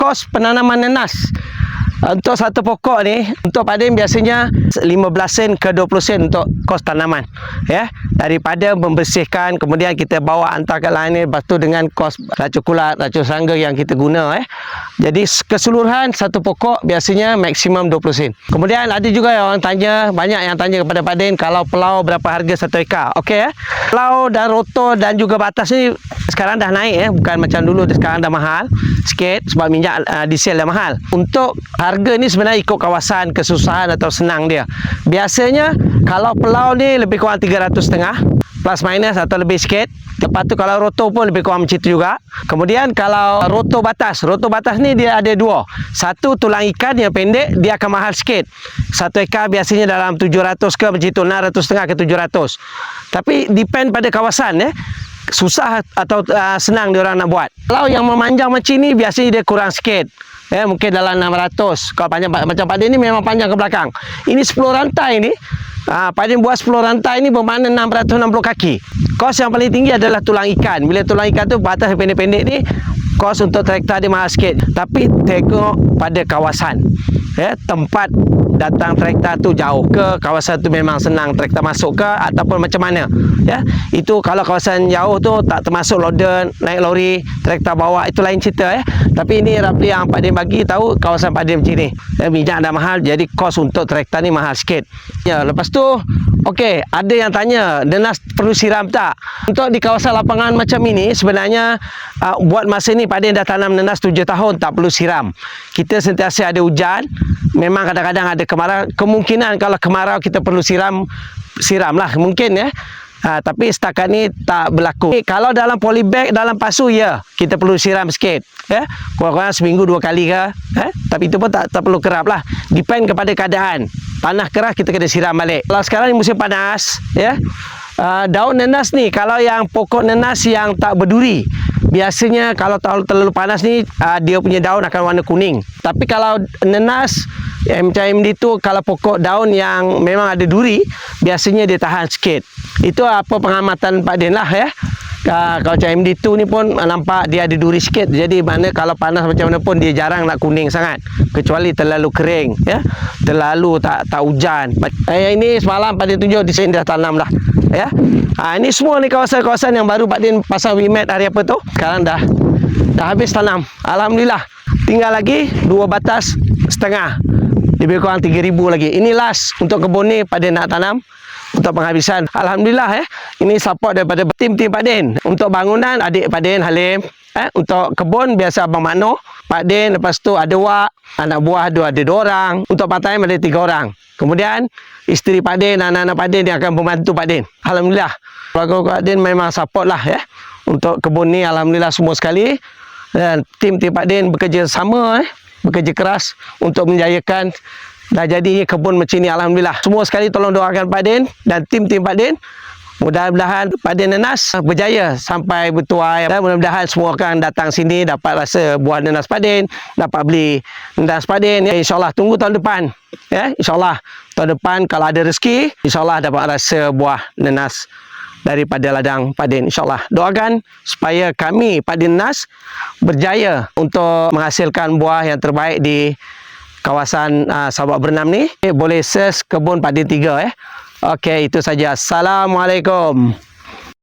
kos penanaman nenas. Untuk satu pokok ni, untuk Pak Din biasanya 15 sen ke 20 sen untuk kos tanaman. Ya, daripada membersihkan, kemudian kita bawa hantar ke lain ni, lepas tu dengan kos racun kulat, racun serangga yang kita guna. Jadi keseluruhan satu pokok biasanya maksimum 20 sen. Kemudian ada juga yang orang tanya, banyak yang tanya kepada Pak Din, kalau pelau berapa harga 1 ekar? Okey pelau dan rotor dan juga batas ni sekarang dah naik bukan macam dulu, sekarang dah mahal sikit sebab minyak diesel dah mahal. Untuk harga ni sebenarnya ikut kawasan, kesusahan atau senang dia. Biasanya kalau pelau ni lebih kurang 300.5 plus minus atau lebih sikit. Lepas tu kalau rotor pun lebih kurang macam tu juga. Kemudian kalau rotor batas ni dia ada dua. Satu tulang ikan yang pendek, dia akan mahal sikit. 1 ekar biasanya dalam 700 ke macam tu, 600.5 ke 700. Tapi depend pada kawasan susah atau senang diorang nak buat. Kalau yang memanjang macam ni biasanya dia kurang sikit. Mungkin dalam 600. Kalau panjang macam Pak Din ni memang panjang ke belakang. Ini 10 rantai ni. Pak Din buat 10 rantai ni bermakna 660 kaki. Kos yang paling tinggi adalah tulang ikan. Bila tulang ikan tu batas pendek-pendek ni, kos untuk traktor dia mahal sikit. Tapi tengok pada kawasan. Tempat datang traktor tu jauh ke, kawasan tu memang senang traktor masuk ke, ataupun macam mana. Itu kalau kawasan jauh tu tak termasuk loader, naik lori, traktor bawa, itu lain cerita. Tapi ini roughly yang Pak Din bagi tahu kawasan Pak Din macam ni. Minyak dah mahal, jadi kos untuk traktor ni mahal sikit. Lepas tu okey, ada yang tanya, nenas perlu siram tak? Untuk di kawasan lapangan macam ini, sebenarnya buat masa ni Pak Din dah tanam nenas 7 tahun, tak perlu siram. Kita sentiasa ada hujan. Memang kadang-kadang ada kemarau. Kemungkinan kalau kemarau kita perlu siramlah mungkin tapi setakat ni tak berlaku. Kalau dalam polybag, dalam pasu kita perlu siram sikit. Kurang-kurang seminggu 2 kali ke. Tapi itu pun tak perlu kerap lah. Depend kepada keadaan. Panas keras kita kena siram balik. Kalau sekarang ni musim panas, daun nenas ni, kalau yang pokok nenas yang tak berduri, biasanya kalau terlalu panas ni, dia punya daun akan warna kuning. Tapi kalau nenas macam MD tu, kalau pokok daun yang memang ada duri, biasanya dia tahan sikit. Itu apa pengamatan Pak Din lah. Kalau macam MD2 ni pun nampak dia ada duri sikit. Jadi mana kalau panas macam mana pun dia jarang nak kuning sangat. Kecuali terlalu kering, terlalu tak hujan. Ini semalam Pak Din tunjuk di sini dah tanam dah. Ini semua ni kawasan-kawasan yang baru Pak Din pasang WMAT hari apa tu. Sekarang dah habis tanam. Alhamdulillah. Tinggal lagi 2 batas setengah. Lebih kurang 3,000 lagi. Ini last untuk kebun ni Pak Din nak tanam untuk penghabisan. Alhamdulillah ini support daripada tim-tim Pak Din. Untuk bangunan adik Pak Din Halim. Untuk kebun biasa Abang Makno, Pak Din, lepas tu ada Wak, anak buah ada 2 orang. Untuk part-time ada 3 orang. Kemudian isteri Pak Din, anak-anak Pak Din yang akan membantu Pak Din. Alhamdulillah. Keluarga Pak Din memang support lah untuk kebun ni. Alhamdulillah semua sekali. Dan tim-tim Pak Din bekerja sama, bekerja keras untuk menjayakan dah jadinya kebun macam ni. Alhamdulillah. Semua sekali tolong doakan Pak Din dan tim-tim Pak Din. Mudah-mudahan Pak Din Nenas berjaya sampai bertuai. Dan mudah-mudahan semua akan datang sini dapat rasa buah nenas Pak Din, dapat beli nenas Pak Din. InsyaAllah tunggu tahun depan. InsyaAllah tahun depan kalau ada rezeki, InsyaAllah dapat rasa buah nenas daripada ladang Pak Din. InsyaAllah doakan supaya kami Pak Din Nenas berjaya untuk menghasilkan buah yang terbaik di kawasan Sabak Bernam ni. Boleh search kebun Pak Din 3. Okey, itu saja. Assalamualaikum.